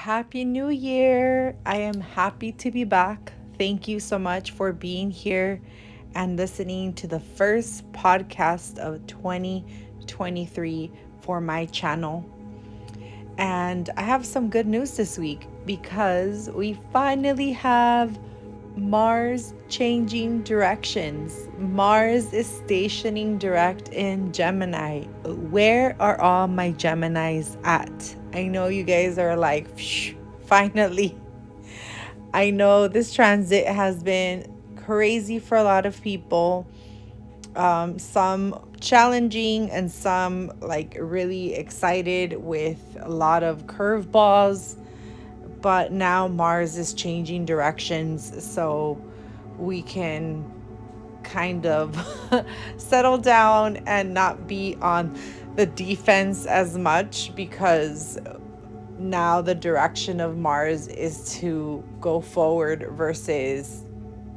Happy New Year! I am happy to be back. Thank you so much for being here and listening to the first podcast of 2023 for my channel. And I have some good news this week because we finally have Mars changing directions. Mars is stationing direct in Gemini. Where are all my Geminis at? I know you guys are like, finally. I know this transit has been crazy for a lot of people. Some challenging and some like really excited with a lot of curveballs. But now Mars is changing directions, so we can kind of settle down and not be on the defense as much, because now the direction of Mars is to go forward versus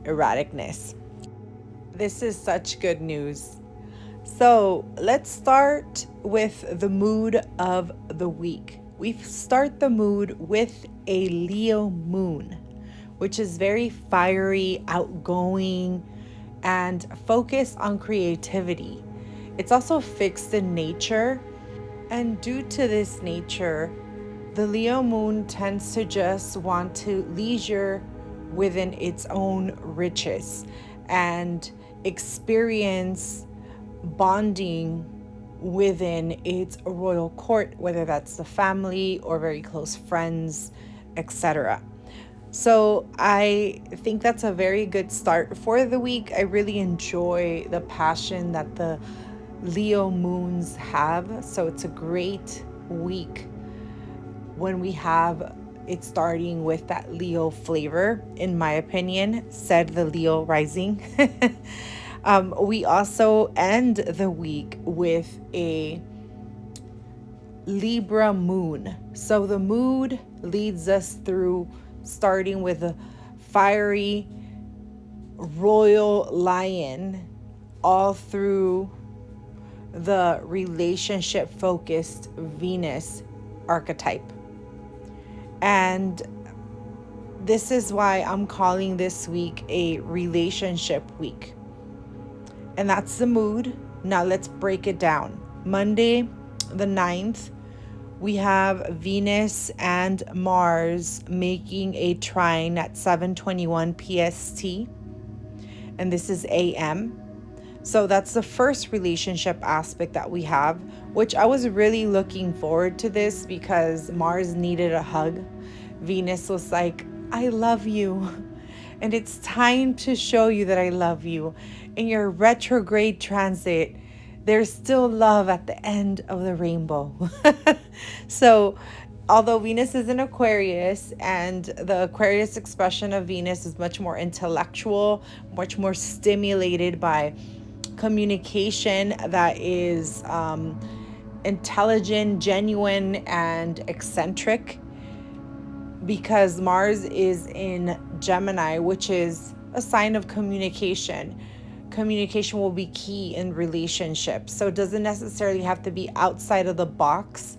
erraticness. This is such good news. So let's start with the mood of the week. We start the mood with a Leo moon, which is very fiery, outgoing, and focused on creativity. It's also fixed in nature, and due to this nature, the Leo moon tends to just want to leisure within its own riches and experience bonding within its royal court, whether that's the family or very close friends, etc. So I think that's a very good start for the week. I really enjoy the passion that the Leo moons have. So it's a great week when we have it starting with that Leo flavor, in my opinion, said the Leo rising. We also end the week with a Libra moon. So the mood leads us through starting with a fiery royal lion all through the relationship focused Venus archetype. And this is why I'm calling this week a relationship week. And that's the mood. Now let's break it down. Monday, the 9th, we have Venus and Mars making a trine at 7:21 PST. And this is AM. So that's the first relationship aspect that we have, which I was really looking forward to this because Mars needed a hug. Venus was like, I love you. And it's time to show you that I love you. In your retrograde transit, there's still love at the end of the rainbow. So, although Venus is in Aquarius, and the Aquarius expression of Venus is much more intellectual, much more stimulated by communication that is intelligent, genuine, and eccentric, because Mars is in Gemini, which is a sign of communication. Communication will be key in relationships. So it doesn't necessarily have to be outside of the box.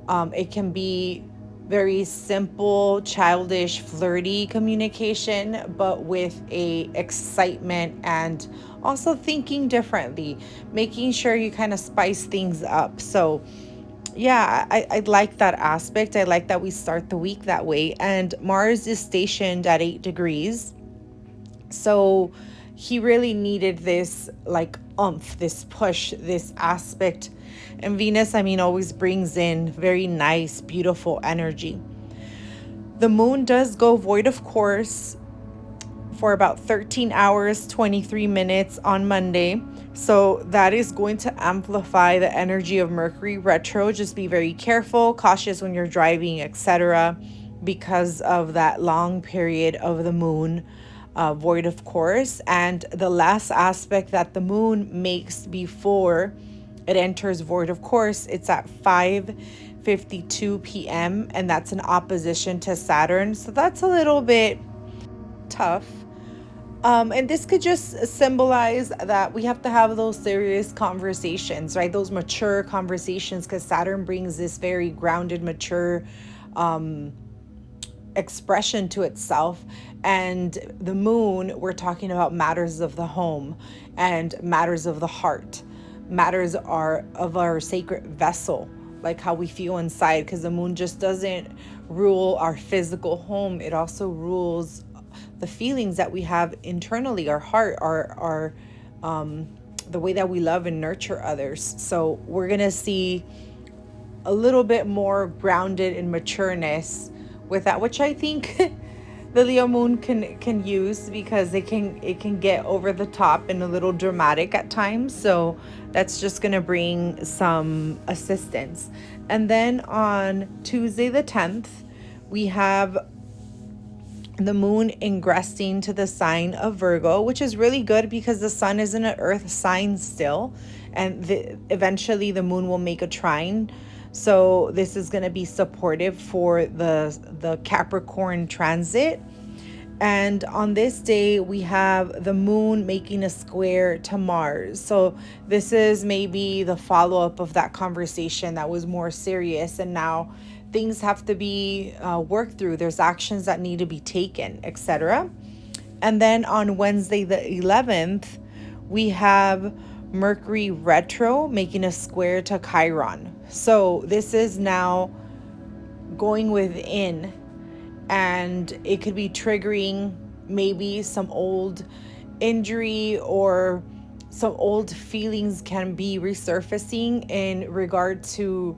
It can be very simple, childish, flirty communication, but with a excitement and also thinking differently, making sure you kind of spice things up. So yeah, I like that aspect. I like that we start the week that way. And Mars is stationed at 8 degrees. So he really needed this like oomph, this push, this aspect. And Venus, always brings in very nice, beautiful energy. The moon does go void of course for about 13 hours, 23 minutes on Monday. So that is going to amplify the energy of Mercury retro. Just be very careful, cautious when you're driving, etc., because of that long period of the moon void of course. And the last aspect that the moon makes before it enters void of course, it's at 5:52 p.m. and that's an opposition to Saturn. So that's a little bit tough. And this could just symbolize that we have to have those serious conversations, right? Those mature conversations, because Saturn brings this very grounded, mature expression to itself. And the moon, we're talking about matters of the home and matters of the heart, matters are of our sacred vessel, like how we feel inside, because the moon just doesn't rule our physical home, it also rules the feelings that we have internally, our heart, our the way that we love and nurture others. So we're gonna see a little bit more grounded in matureness with that, which I think the Leo moon can use, because it can get over the top and a little dramatic at times. So that's just gonna bring some assistance. And then on Tuesday the 10th, we have the moon ingressing to the sign of Virgo, which is really good because the sun is in an earth sign still, and eventually the moon will make a trine. So this is going to be supportive for the Capricorn transit. And on this day, we have the moon making a square to Mars. So this is maybe the follow-up of that conversation that was more serious, and now things have to be worked through. There's actions that need to be taken, etc. And then on Wednesday the 11th, we have Mercury retro making a square to Chiron. So this is now going within, and it could be triggering maybe some old injury, or some old feelings can be resurfacing in regard to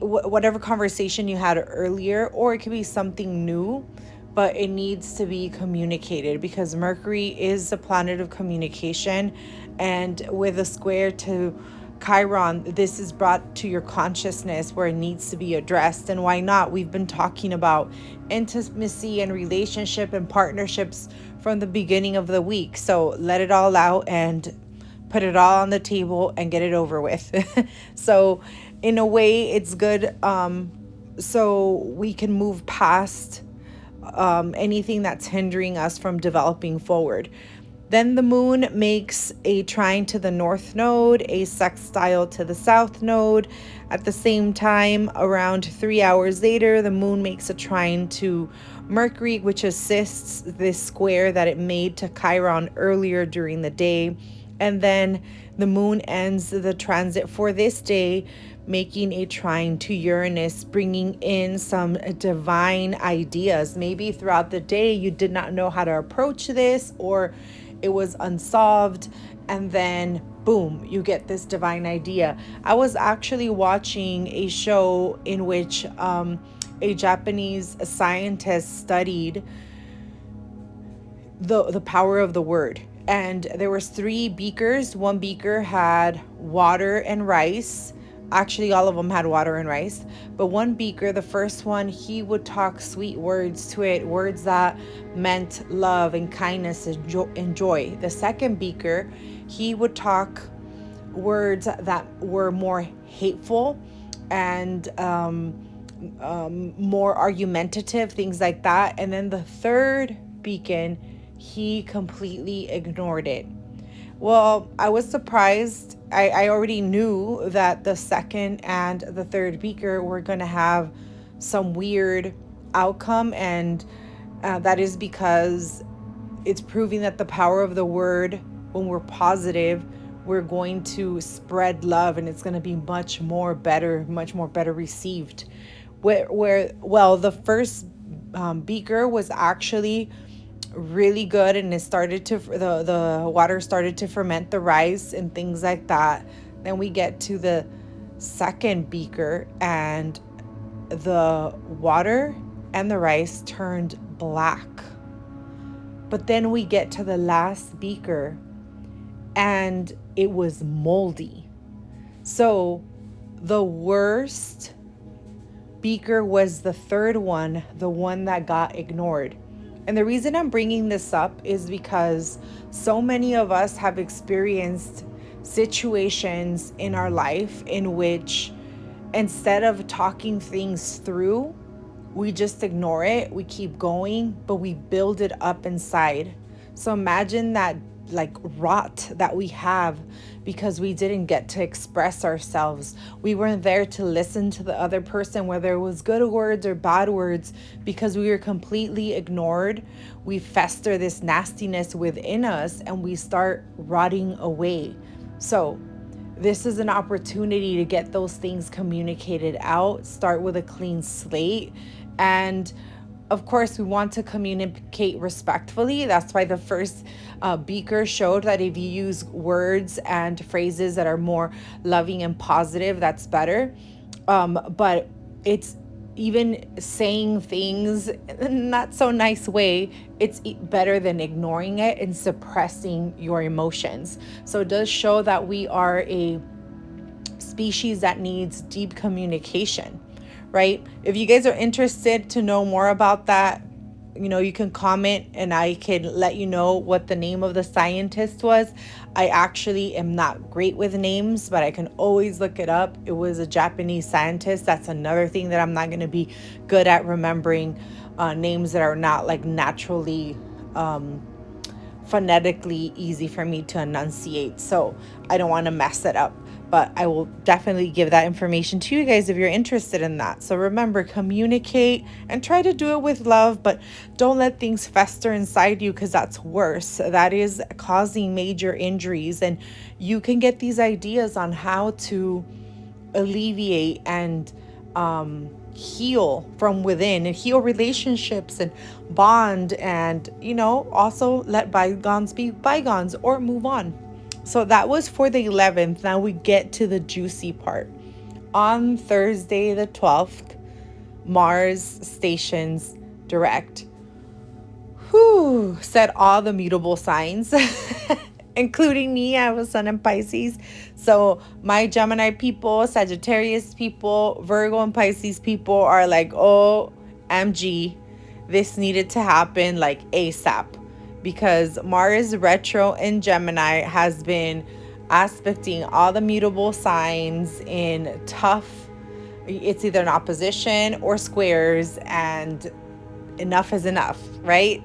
whatever conversation you had earlier, or it could be something new, but it needs to be communicated, because Mercury is the planet of communication, and with a square to Chiron, this is brought to your consciousness where it needs to be addressed. And why not? We've been talking about intimacy and relationship and partnerships from the beginning of the week. So let it all out and put it all on the table and get it over with. So in a way, it's good. So we can move past anything that's hindering us from developing forward. Then the moon makes a trine to the north node, a sextile to the south node. At the same time, around 3 hours later, the moon makes a trine to Mercury, which assists this square that it made to Chiron earlier during the day. And then the moon ends the transit for this day, making a trine to Uranus, bringing in some divine ideas. Maybe throughout the day you did not know how to approach this, or it was unsolved, and then boom, you get this divine idea. I was actually watching a show in which a Japanese scientist studied the power of the word. And there was 3 beakers. One beaker had water and rice. Actually, all of them had water and rice. But one beaker, the first one, he would talk sweet words to it, words that meant love and kindness and joy. The second beaker, he would talk words that were more hateful and more argumentative, things like that. And then the third beacon, he completely ignored it. Well, I was surprised. I already knew that the second and the third beaker were going to have some weird outcome, and that is because it's proving that the power of the word, when we're positive, we're going to spread love, and it's going to be much more better received. Well, the first beaker was actually really good, and it started to the water started to ferment the rice and things like that. Then we get to the second beaker, and the water and the rice turned black. But then we get to the last beaker, and it was moldy. So the worst beaker was the third one, the one that got ignored. And the reason I'm bringing this up is because so many of us have experienced situations in our life in which, instead of talking things through, we just ignore it, we keep going, but we build it up inside. So imagine that like rot that we have because we didn't get to express ourselves. We weren't there to listen to the other person, whether it was good words or bad words, because we were completely ignored. We fester this nastiness within us and we start rotting away. So this is an opportunity to get those things communicated out, start with a clean slate. And of course, we want to communicate respectfully. That's why the first beaker showed that if you use words and phrases that are more loving and positive, that's better. But it's even saying things in a not so nice way, it's better than ignoring it and suppressing your emotions. So it does show that we are a species that needs deep communication, right? If you guys are interested to know more about that, you can comment and I can let you know what the name of the scientist was. I actually am not great with names, but I can always look it up. It was a Japanese scientist. That's another thing that I'm not going to be good at, remembering names that are not like naturally phonetically easy for me to enunciate. So I don't want to mess it up. But I will definitely give that information to you guys if you're interested in that. So remember, communicate and try to do it with love, but don't let things fester inside you, because that's worse. That is causing major injuries. And you can get these ideas on how to alleviate and heal from within and heal relationships and bond, and also let bygones be bygones or move on. So that was for the 11th. Now we get to the juicy part. On Thursday the 12th, Mars stations direct. Said all the mutable signs, including me. I was Sun and Pisces. So my Gemini people, Sagittarius people, Virgo and Pisces people are like, OMG, this needed to happen like ASAP. Because Mars retro in Gemini has been aspecting all the mutable signs in tough, it's either an opposition or squares, and enough is enough, right?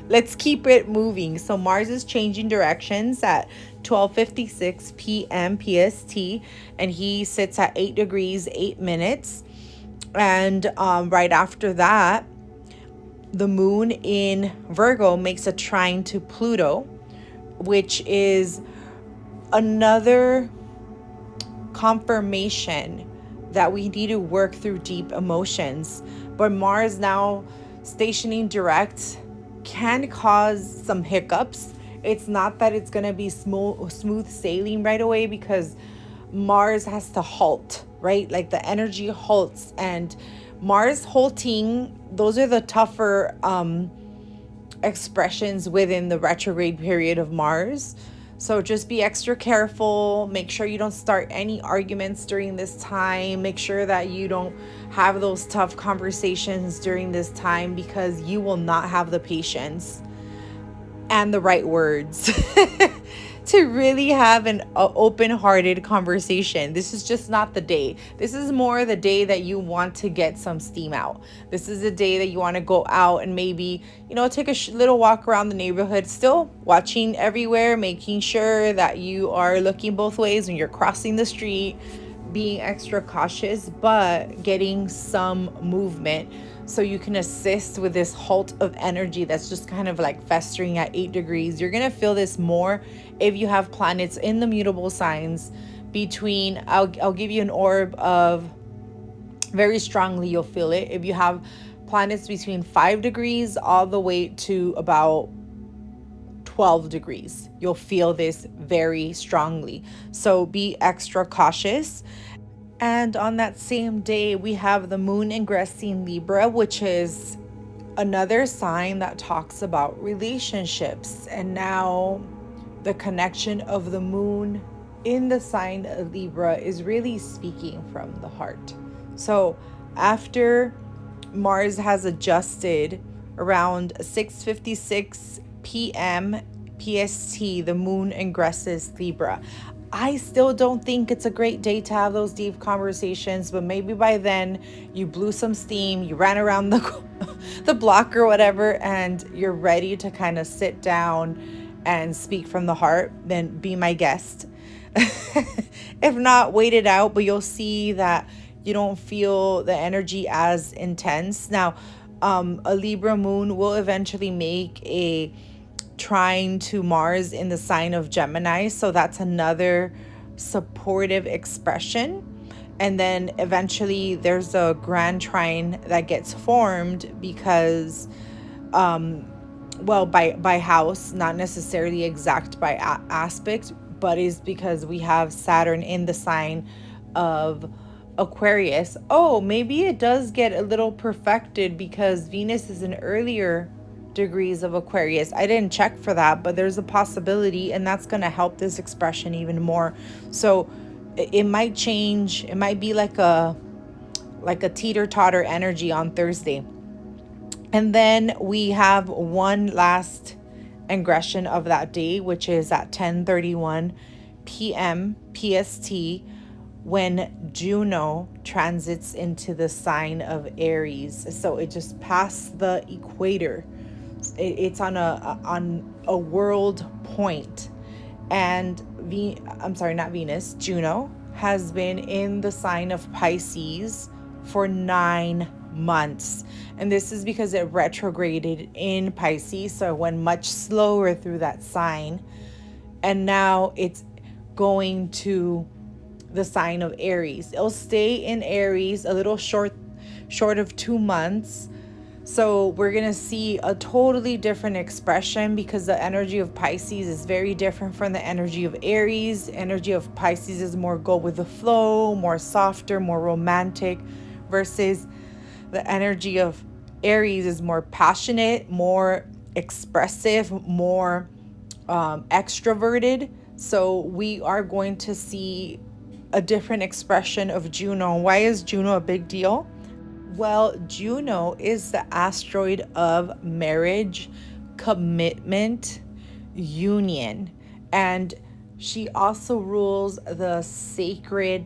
Let's keep it moving. So Mars is changing directions at 12:56 p.m. PST, and he sits at 8 degrees 8 minutes. And right after that, the moon in Virgo makes a trine to Pluto, which is another confirmation that we need to work through deep emotions. But Mars now stationing direct can cause some hiccups. It's not that it's going to be smooth sailing right away, because Mars has to halt, right? Like the energy halts, and Mars halting, those are the tougher expressions within the retrograde period of Mars. So just be extra careful. Make sure you don't start any arguments during this time. Make sure that you don't have those tough conversations during this time, because you will not have the patience and the right words to really have an open-hearted conversation. This is just not the day. This is more the day that you want to get some steam out. This is the day that you want to go out and maybe, take a little walk around the neighborhood, still watching everywhere, making sure that you are looking both ways when you're crossing the street, being extra cautious, but getting some movement so you can assist with this halt of energy that's just kind of like festering at 8 degrees. You're going to feel this more if you have planets in the mutable signs between, I'll give you an orb of, very strongly you'll feel it. If you have planets between 5 degrees all the way to about 12 degrees, you'll feel this very strongly. So be extra cautious. And on that same day, we have the moon ingressing Libra, which is another sign that talks about relationships. And now the connection of the moon in the sign of Libra is really speaking from the heart. So after Mars has adjusted around 6:56 p.m. PST, the moon ingresses Libra. I still don't think it's a great day to have those deep conversations, but maybe by then you blew some steam, you ran around the block or whatever, and you're ready to kind of sit down and speak from the heart, then be my guest. If not, wait it out, but you'll see that you don't feel the energy as intense. Now, a Libra moon will eventually make a trine to Mars in the sign of Gemini. So that's another supportive expression. And then eventually there's a grand trine that gets formed because by house, not necessarily exact by aspect, but is because we have Saturn in the sign of Aquarius. Oh, maybe it does get a little perfected because Venus is in earlier degrees of Aquarius. I didn't check for that, but there's a possibility, and that's going to help this expression even more. So it might change. It might be like a teeter-totter energy on Thursday. And then we have one last ingression of that day, which is at 10:31 p.m. PST, when Juno transits into the sign of Aries. So it just passed the equator. It's on a world point. And not Venus, Juno has been in the sign of Pisces for 9 months. And this is because it retrograded in Pisces, so it went much slower through that sign. And now it's going to the sign of Aries. It'll stay in Aries a little short of 2 months. So we're going to see a totally different expression because the energy of Pisces is very different from the energy of Aries. Energy of Pisces is more go with the flow, more softer, more romantic, versus the energy of Aries is more passionate, more expressive, more extroverted. So we are going to see a different expression of Juno. Why is Juno a big deal? Well, Juno is the asteroid of marriage, commitment, union, and she also rules the sacred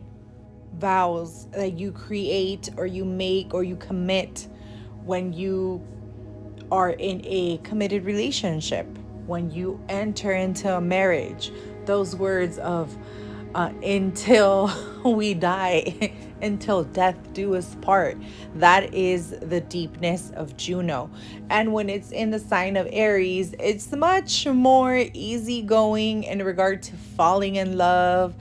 vows that you create or you make or you commit when you are in a committed relationship, when you enter into a marriage. Those words of until we die, until death do us part. That is the deepness of Juno. And when it's in the sign of Aries, it's much more easygoing in regard to falling in love.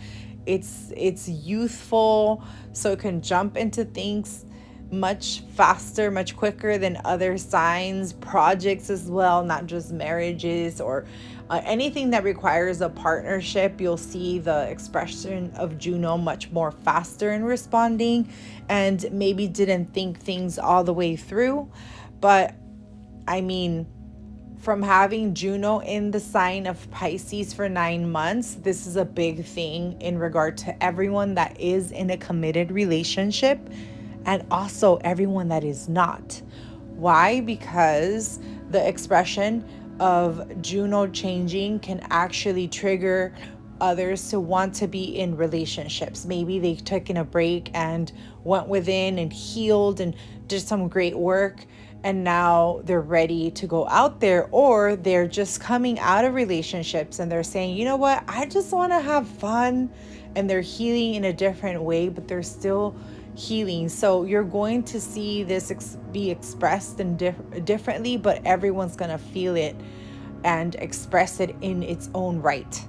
It's youthful, so it can jump into things much faster, much quicker than other signs, projects as well, not just marriages or anything that requires a partnership. You'll see the expression of Juno much more faster in responding, and maybe didn't think things all the way through. But I mean, from having Juno in the sign of Pisces for 9 months, this is a big thing in regard to everyone that is in a committed relationship and also everyone that is not. Why? Because the expression of Juno changing can actually trigger others to want to be in relationships. Maybe they've taken a break and went within and healed and did some great work, and now they're ready to go out there, or they're just coming out of relationships and they're saying, you know what, I just want to have fun, and they're healing in a different way, but they're still healing. So you're going to see this be expressed in differently, but everyone's going to feel it and express it in its own right.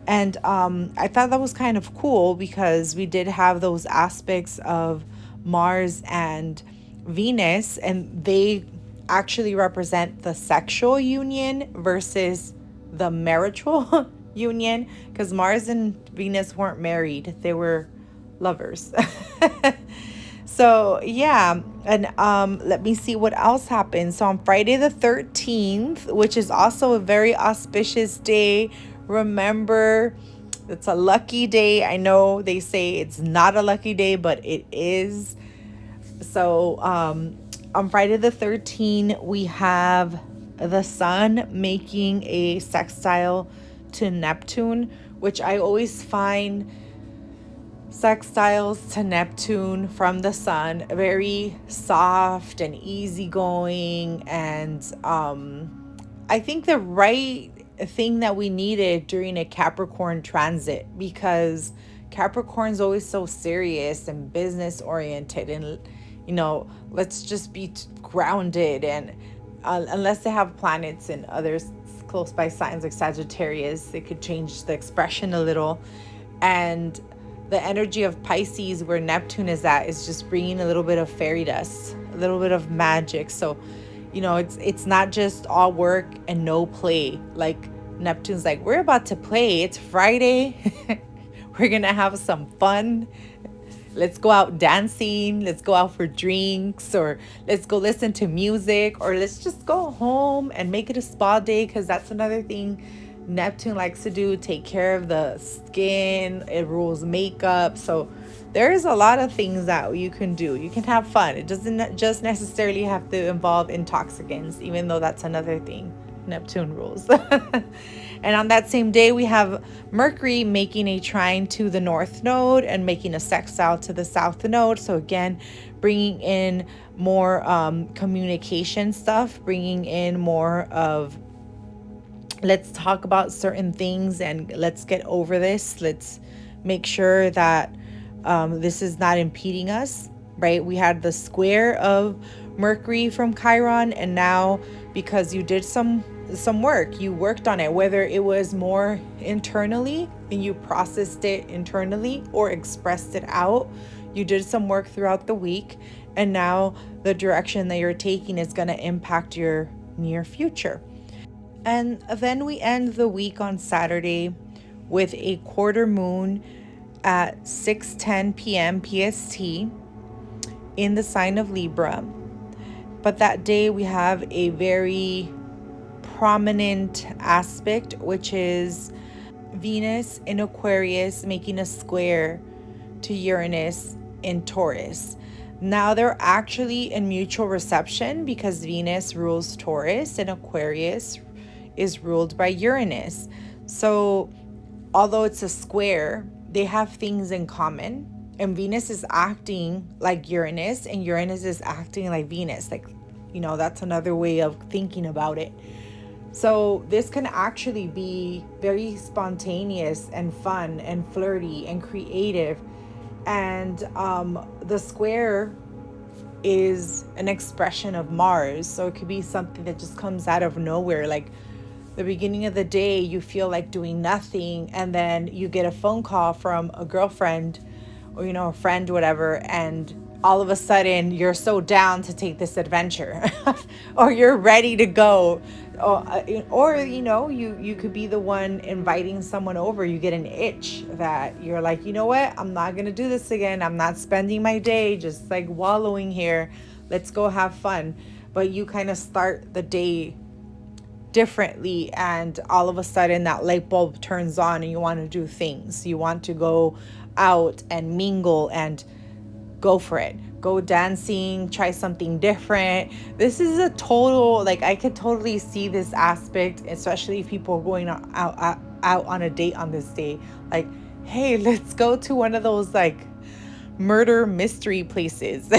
And I thought that was kind of cool because we did have those aspects of Mars and Venus, and they actually represent the sexual union versus the marital union, because Mars and Venus weren't married, they were lovers. So yeah, and let me see what else happened. So on Friday the 13th, which is also a very auspicious day, remember, it's a lucky day. I know they say it's not a lucky day, but it is. So on Friday the 13th, we have the sun making a sextile to Neptune, which I always find sextiles to Neptune from the sun very soft and easygoing, and I think the right thing that we needed during a Capricorn transit, because Capricorn's always so serious and business oriented, and let's just be grounded. And unless they have planets in others close by signs like Sagittarius, they could change the expression a little. And the energy of Pisces, where Neptune is at, is just bringing a little bit of fairy dust, a little bit of magic. So it's not just all work and no play. Like Neptune's like, we're about to play, it's Friday. We're gonna have some fun. Let's go out dancing, let's go out for drinks, or let's go listen to music, or let's just go home and make it a spa day, because that's another thing Neptune likes to do, take care of the skin. It rules makeup. So there's a lot of things that you can do. You can have fun. It doesn't just necessarily have to involve intoxicants, even though that's another thing Neptune rules. And on that same day, we have Mercury making a trine to the North Node and making a sextile to the South Node. So again, bringing in more communication stuff, bringing in more of, let's talk about certain things and let's get over this. Let's make sure that this is not impeding us, right? We had the square of Mercury from Chiron, and now because you did some work, you worked on it, whether it was more internally and you processed it internally or expressed it out, you did some work throughout the week, and now the direction that you're taking is going to impact your near future. And then we end the week on Saturday with a quarter moon at 6:10 p.m. PST in the sign of Libra. But that day we have a very prominent aspect, which is Venus in Aquarius making a square to Uranus in Taurus. Now they're actually in mutual reception because Venus rules Taurus and Aquarius is ruled by Uranus. So although it's a square, they have things in common, and Venus is acting like Uranus and Uranus is acting like Venus. Like, that's another way of thinking about it. So this can actually be very spontaneous and fun and flirty and creative. And the square is an expression of Mars. So it could be something that just comes out of nowhere. Like the beginning of the day, you feel like doing nothing, and then you get a phone call from a girlfriend or, a friend, whatever, and all of a sudden you're so down to take this adventure or you're ready to go. Or you could be the one inviting someone over. You get an itch that you're like, you know what? I'm not going to do this again. I'm not spending my day just like wallowing here. Let's go have fun. But you kind of start the day differently, and all of a sudden that light bulb turns on and you want to do things. You want to go out and mingle and go for it. Go dancing, try something different. This is a total, like, I could totally see this aspect, especially if people are going out on a date on this day. Like, hey, let's go to one of those like murder mystery places.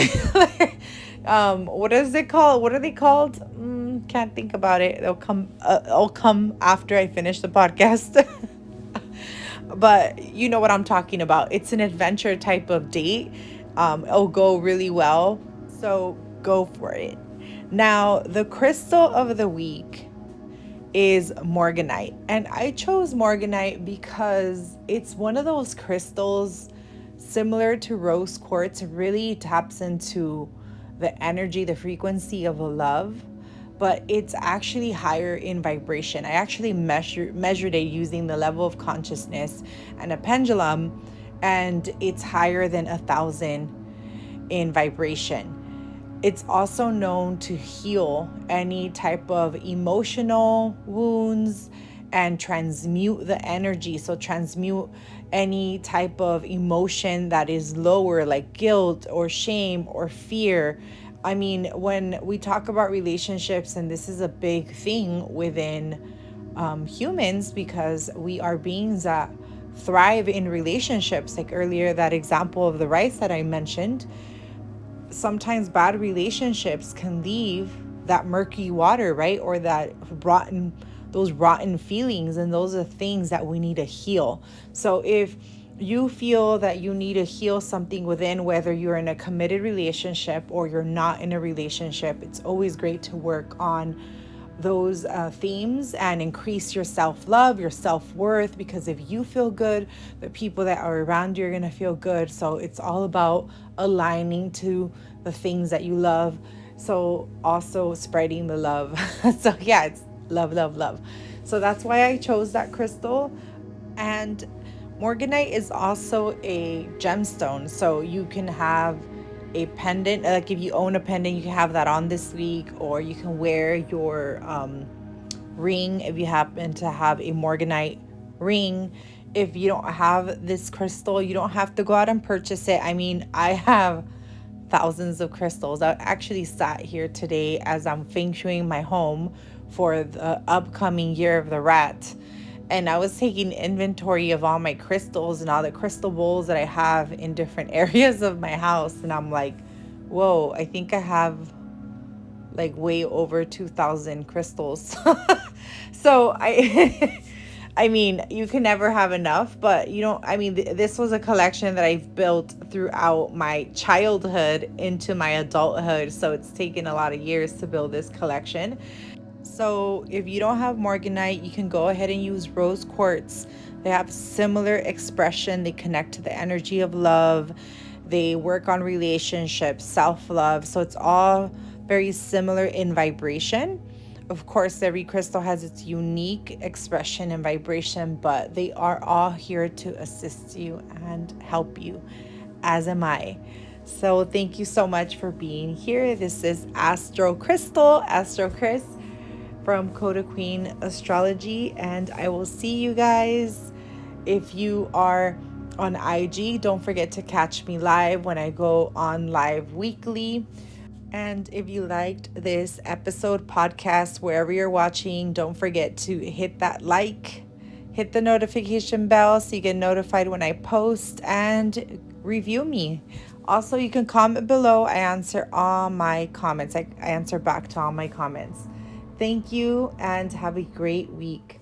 What is it called? What are they called? Can't think about it. I'll come after I finish the podcast. But you know what I'm talking about. It's an adventure type of date. It'll go really well. So go for it. Now, the crystal of the week is morganite. And I chose morganite because it's one of those crystals similar to rose quartz. It really taps into the energy, the frequency of love, but it's actually higher in vibration. I actually measured it using the level of consciousness and a pendulum, and it's higher than 1,000 in vibration. It's also known to heal any type of emotional wounds and transmute the energy. So transmute any type of emotion that is lower, like guilt or shame or fear. I mean, when we talk about relationships, and this is a big thing within humans, because we are beings that thrive in relationships. Like earlier, that example of the rice that I mentioned, sometimes bad relationships can leave that murky water, right? Or that rotten those rotten feelings, and those are things that we need to heal. So if you feel that you need to heal something within, whether you're in a committed relationship or you're not in a relationship, it's always great to work on those themes and increase your self-love, your self-worth, because if you feel good, the people that are around you are going to feel good. So it's all about aligning to the things that you love, so also spreading the love. So yeah, it's love, love, love. So that's why I chose that crystal. And morganite is also a gemstone, so you can have a pendant. Like if you own a pendant, you can have that on this week, or you can wear your ring if you happen to have a morganite ring. If you don't have this crystal, you don't have to go out and purchase it. I mean, I have thousands of crystals. I actually sat here today as I'm feng shuiing my home for the upcoming year of the rat. And I was taking inventory of all my crystals and all the crystal bowls that I have in different areas of my house. And I'm like, whoa, I think I have like way over 2,000 crystals. So I I mean, you can never have enough, but you don't, I mean, this was a collection that I've built throughout my childhood into my adulthood. So it's taken a lot of years to build this collection. So if you don't have morganite, you can go ahead and use rose quartz. They have similar expression. They connect to the energy of love. They work on relationships, self-love. So it's all very similar in vibration. Of course, every crystal has its unique expression and vibration, but they are all here to assist you and help you, as am I. So thank you so much for being here. This is AstroKrys from CodaQueenAstrology, and I will see you guys. If you are on IG, don't forget to catch me live when I go on live weekly. And if you liked this episode podcast, wherever you're watching, don't forget to hit that like, hit the notification bell so you get notified when I post, and review me. Also, you can comment below. I answer all my comments. I answer back to all my comments. Thank you and have a great week.